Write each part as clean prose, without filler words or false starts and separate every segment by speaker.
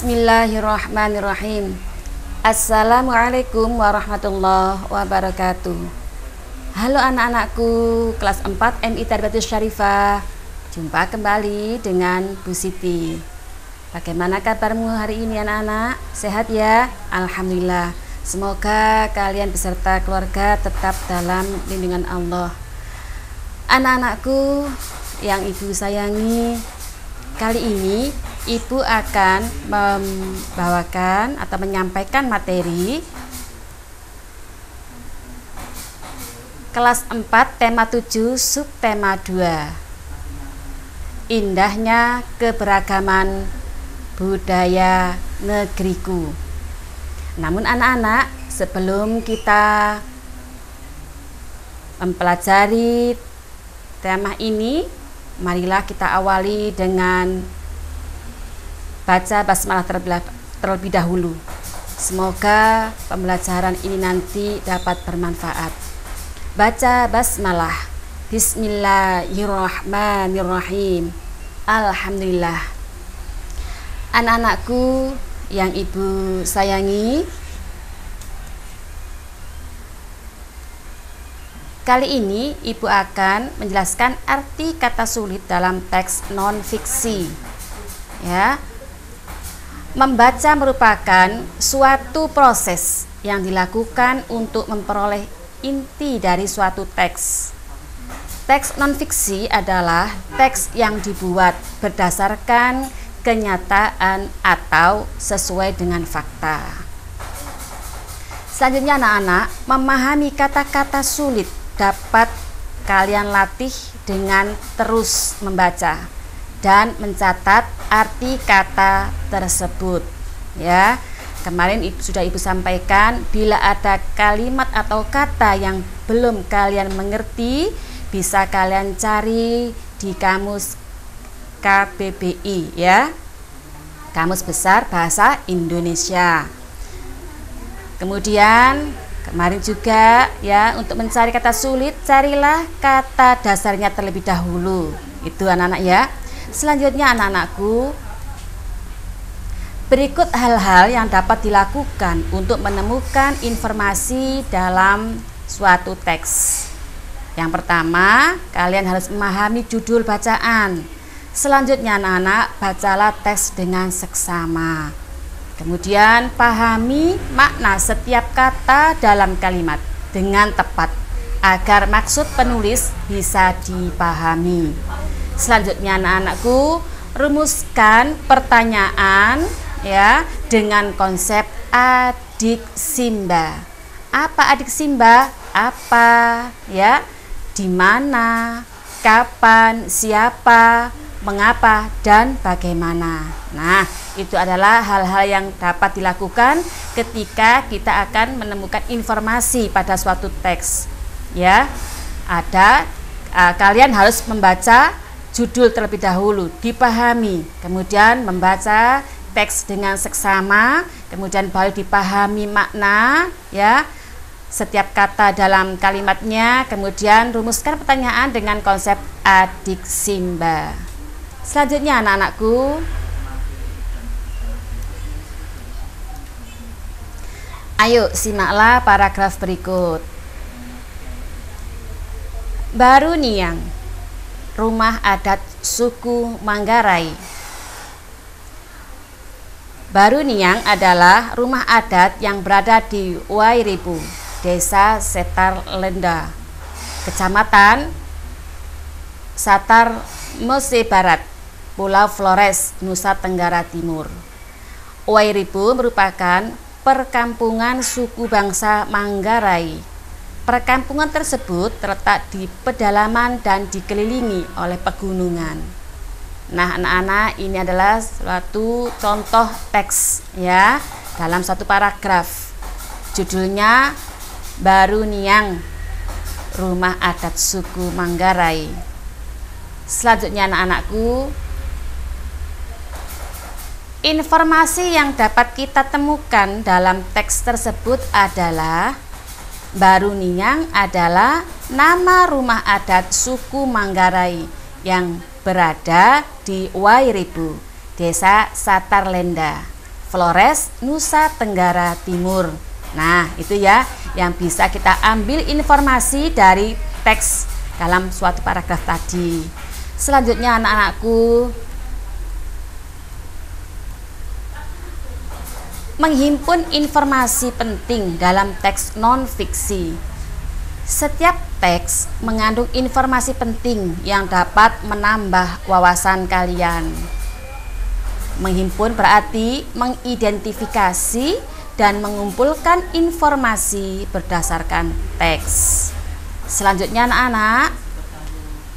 Speaker 1: Bismillahirrahmanirrahim. Assalamualaikum warahmatullahi wabarakatuh. Halo anak-anakku kelas 4 MI Tarbiyatus Syarifah. Jumpa kembali dengan Bu Siti. Bagaimana kabarmu hari ini anak-anak? Sehat ya? Alhamdulillah. Semoga kalian beserta keluarga tetap dalam lindungan Allah. Anak-anakku yang ibu sayangi, kali ini ibu akan membawakan atau menyampaikan materi kelas 4 tema 7 subtema 2, indahnya keberagaman budaya negeriku. Namun anak-anak, sebelum kita mempelajari tema ini, marilah kita awali dengan baca basmalah terlebih dahulu. Semoga pembelajaran ini nanti dapat bermanfaat. Baca basmalah. Bismillahirrahmanirrahim. Alhamdulillah. Anak-anakku yang ibu sayangi, kali ini ibu akan menjelaskan arti kata sulit dalam teks non-fiksi. Ya. Membaca merupakan suatu proses yang dilakukan untuk memperoleh inti dari suatu teks. Teks non-fiksi adalah teks yang dibuat berdasarkan kenyataan atau sesuai dengan fakta. Selanjutnya anak-anak, memahami kata-kata sulit dapat kalian latih dengan terus membaca dan mencatat arti kata tersebut. Ya, kemarin sudah ibu sampaikan, bila ada kalimat atau kata yang belum kalian mengerti, bisa kalian cari di kamus KBBI, ya, Kamus Besar Bahasa Indonesia. Kemudian kemarin juga, ya, untuk mencari kata sulit, carilah kata dasarnya terlebih dahulu. Itu anak-anak, ya. Selanjutnya anak-anakku, berikut hal-hal yang dapat dilakukan untuk menemukan informasi dalam suatu teks. Yang pertama, kalian harus memahami judul bacaan. Selanjutnya anak-anak, bacalah teks dengan seksama. Kemudian pahami makna setiap kata dalam kalimat dengan tepat agar maksud penulis bisa dipahami. Selanjutnya anak-anakku, rumuskan pertanyaan, ya, dengan konsep adiksimba. Apa adiksimba? Apa, ya? Di mana, kapan, siapa, mengapa, dan bagaimana. Nah, itu adalah hal-hal yang dapat dilakukan ketika kita akan menemukan informasi pada suatu teks. Ya, kalian harus membaca judul terlebih dahulu, dipahami, kemudian membaca teks dengan seksama, kemudian baru dipahami makna, ya, setiap kata dalam kalimatnya, kemudian rumuskan pertanyaan dengan konsep adiksimba. Selanjutnya anak-anakku, ayo simaklah paragraf berikut. Baruniang, rumah adat suku Manggarai. Baruniang adalah rumah adat yang berada di Wairibu, Desa Setar Lenda, Kecamatan Satar Mose Barat, Pulau Flores, Nusa Tenggara Timur. Wairibu merupakan perkampungan suku bangsa Manggarai. Perkampungan tersebut terletak di pedalaman dan dikelilingi oleh pegunungan. Nah, anak-anak, ini adalah suatu contoh teks, ya, dalam satu paragraf. Judulnya Baruniang, rumah adat suku Manggarai. Selanjutnya anak-anakku, informasi yang dapat kita temukan dalam teks tersebut adalah Baruniang adalah nama rumah adat suku Manggarai yang berada di Wairibu, Desa Satar Lenda, Flores, Nusa Tenggara Timur. Nah, itu ya yang bisa kita ambil informasi dari teks dalam suatu paragraf tadi. Selanjutnya anak-anakku, menghimpun informasi penting dalam teks non-fiksi. Setiap teks mengandung informasi penting yang dapat menambah wawasan kalian. Menghimpun berarti mengidentifikasi dan mengumpulkan informasi berdasarkan teks. Selanjutnya anak-anak,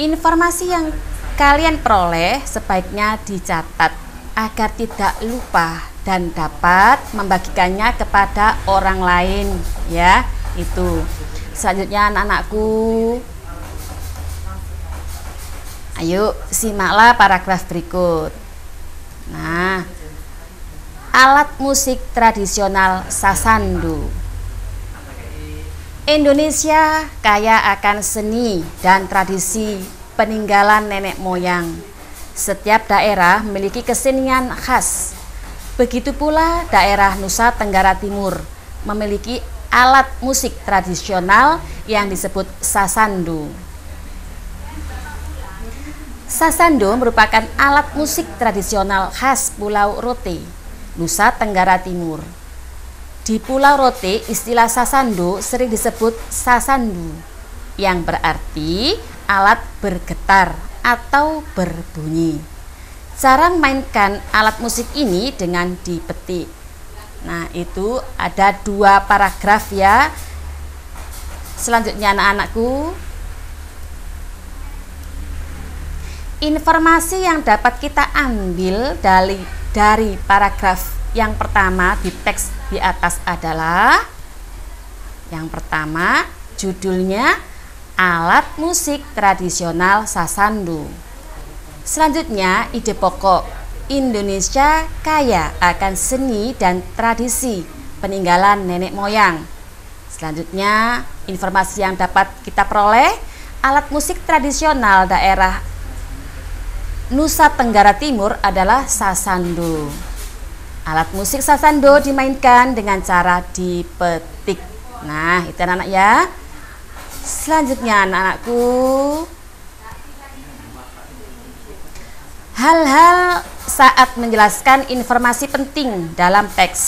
Speaker 1: informasi yang kalian peroleh sebaiknya dicatat agar tidak lupa dan dapat membagikannya kepada orang lain, ya. Itu. Selanjutnya anak-anakku, ayo simaklah paragraf berikut. Nah, alat musik tradisional Sasando. Indonesia kaya akan seni dan tradisi peninggalan nenek moyang. Setiap daerah memiliki kesenian khas. Begitu pula daerah Nusa Tenggara Timur memiliki alat musik tradisional yang disebut Sasando. Sasando merupakan alat musik tradisional khas Pulau Rote, Nusa Tenggara Timur. Di Pulau Rote, istilah Sasando sering disebut sasandu, yang berarti alat bergetar atau berbunyi. Cara memainkan alat musik ini dengan dipetik. Nah, itu ada 2 paragraf ya. Selanjutnya anak-anakku, informasi yang dapat kita ambil dari paragraf yang pertama di teks di atas adalah yang pertama, judulnya alat musik tradisional Sasando. Selanjutnya, ide pokok, Indonesia kaya akan seni dan tradisi peninggalan nenek moyang. Selanjutnya, informasi yang dapat kita peroleh, alat musik tradisional daerah Nusa Tenggara Timur adalah Sasando. Alat musik Sasando dimainkan dengan cara dipetik. Nah, itu anak-anak ya. Selanjutnya anak-anakku, hal-hal saat menjelaskan informasi penting dalam teks.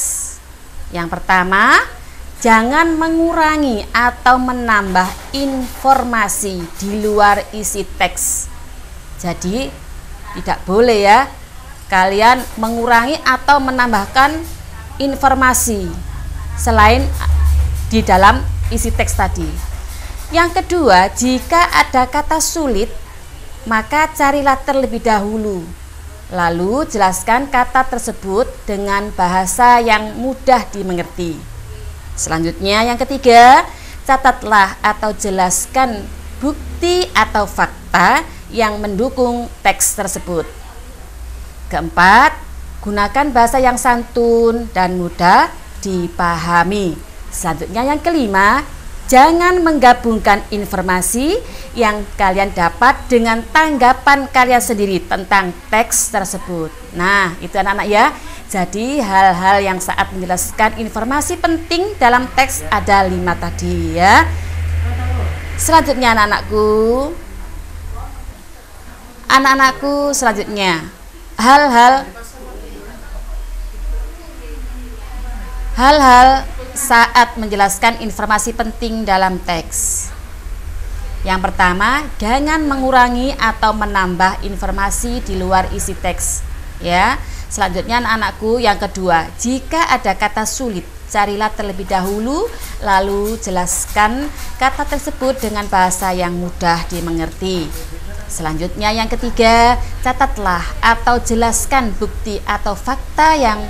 Speaker 1: Yang pertama, jangan mengurangi atau menambah informasi di luar isi teks. Jadi tidak boleh ya kalian mengurangi atau menambahkan informasi selain di dalam isi teks tadi. Yang kedua, jika ada kata sulit, maka carilah terlebih dahulu, lalu jelaskan kata tersebut dengan bahasa yang mudah dimengerti. Selanjutnya yang ketiga, catatlah atau jelaskan bukti atau fakta yang mendukung teks tersebut. Keempat, gunakan bahasa yang santun dan mudah dipahami. Selanjutnya yang kelima, jangan menggabungkan informasi yang kalian dapat dengan tanggapan kalian sendiri tentang teks tersebut. Nah, itu anak-anak ya. Jadi hal-hal yang saat menjelaskan informasi penting dalam teks ada 5 tadi ya. Selanjutnya anak-anakku, selanjutnya hal-hal saat menjelaskan informasi penting dalam teks. Yang pertama, jangan mengurangi atau menambah informasi di luar isi teks ya. Selanjutnya anak-anakku, yang kedua, jika ada kata sulit, carilah terlebih dahulu lalu jelaskan kata tersebut dengan bahasa yang mudah dimengerti. Selanjutnya yang ketiga, catatlah atau jelaskan bukti atau fakta yang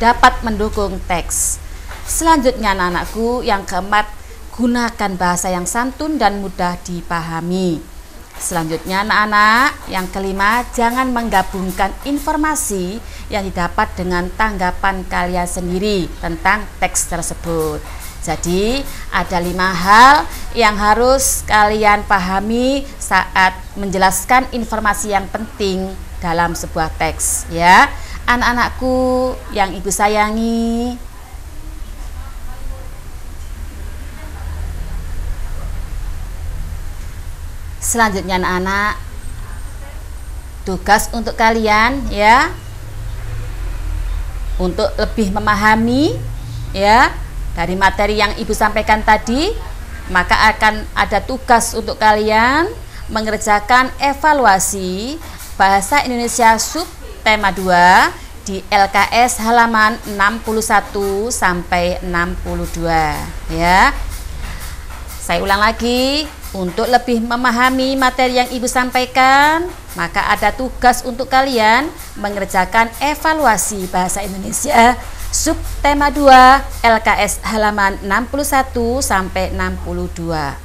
Speaker 1: dapat mendukung teks. Selanjutnya anak-anakku, yang keempat, gunakan bahasa yang santun dan mudah dipahami. Selanjutnya anak-anak, yang kelima, jangan menggabungkan informasi yang didapat dengan tanggapan kalian sendiri tentang teks tersebut. Jadi ada 5 hal yang harus kalian pahami saat menjelaskan informasi yang penting dalam sebuah teks ya. Anak-anakku yang ibu sayangi, selanjutnya anak-anak, tugas untuk kalian ya, untuk lebih memahami ya dari materi yang ibu sampaikan tadi, maka akan ada tugas untuk kalian mengerjakan evaluasi bahasa Indonesia sub tema 2 di LKS halaman 61 sampai 62 ya. Saya ulang lagi, untuk lebih memahami materi yang ibu sampaikan, maka ada tugas untuk kalian mengerjakan evaluasi bahasa Indonesia sub tema 2 LKS halaman 61 sampai 62.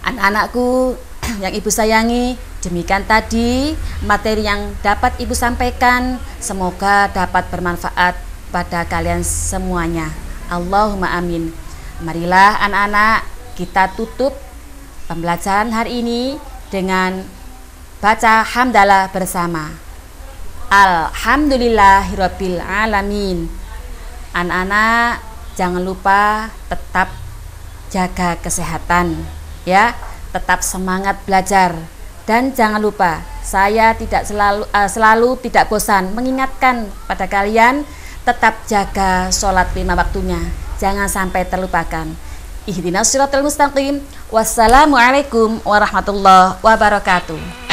Speaker 1: Anak-anakku yang ibu sayangi, demikian tadi materi yang dapat ibu sampaikan, semoga dapat bermanfaat pada kalian semuanya. Allahumma amin. Marilah anak-anak, kita tutup pembelajaran hari ini dengan baca hamdalah bersama. Alhamdulillahirabbil alamin. Anak-anak, jangan lupa tetap jaga kesehatan ya, tetap semangat belajar, dan jangan lupa saya tidak selalu tidak bosan mengingatkan pada kalian tetap jaga sholat 5 waktunya, jangan sampai terlupakan. Ihdinas siratal mustaqim. Wassalamualaikum warahmatullahi wabarakatuh.